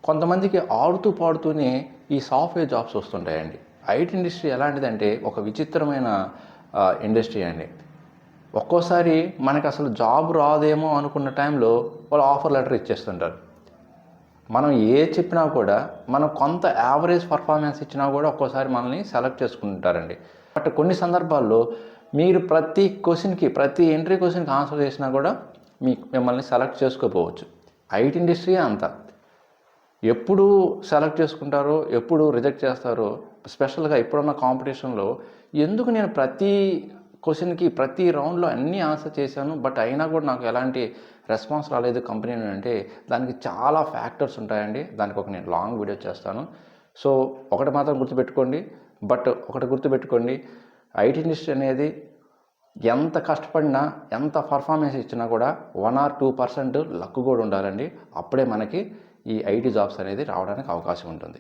కొంతమందికి ఆడుతూ పాడుతూనే ఈ సాఫ్ట్వేర్ జాబ్స్ వస్తుంటాయండి. ఐటీ ఇండస్ట్రీ ఎలాంటిదంటే ఒక విచిత్రమైన ఇండస్ట్రీ అండి. ఒక్కోసారి మనకు అసలు జాబ్ రాదేమో అనుకున్న టైంలో వాళ్ళు ఆఫర్ లెటర్ ఇచ్చేస్తుంటారు. మనం చెప్పినా కూడా మనం కొంత యావరేజ్ పర్ఫార్మెన్స్ ఇచ్చినా కూడా ఒక్కోసారి మనల్ని సెలెక్ట్ చేసుకుంటారండి. బట్ కొన్ని సందర్భాల్లో మీరు ప్రతి క్వశ్చన్కి, ప్రతి ఎంట్రీ క్వశ్చన్కి ఆన్సర్ చేసినా కూడా మిమ్మల్ని సెలెక్ట్ చేసుకోకపోవచ్చు. ఐటీ ఇండస్ట్రీ అంత ఎప్పుడు సెలెక్ట్ చేసుకుంటారో, ఎప్పుడు రిజెక్ట్ చేస్తారో, స్పెషల్గా ఇప్పుడున్న కాంపిటీషన్లో ఎందుకు నేను ప్రతి క్వశ్చన్కి, ప్రతి రౌండ్లో అన్నీ ఆన్సర్ చేశాను, బట్ అయినా కూడా నాకు ఎలాంటి రెస్పాన్స్ రాలేదు కంపెనీ అంటే దానికి చాలా ఫ్యాక్టర్స్ ఉంటాయండి. దానికి నేను లాంగ్ వీడియో చేస్తాను. సో ఒకటి మాత్రం గుర్తుపెట్టుకోండి, ఐటీ ఇండస్ట్రీ అనేది ఎంత కష్టపడినా, ఎంత పర్ఫార్మెన్స్ ఇచ్చినా కూడా 1 or 2% లక్ కూడా ఉండాలండి. అప్పుడే మనకి ఈ ఐటీ జాబ్స్ అనేది రావడానికి అవకాశం ఉంటుంది.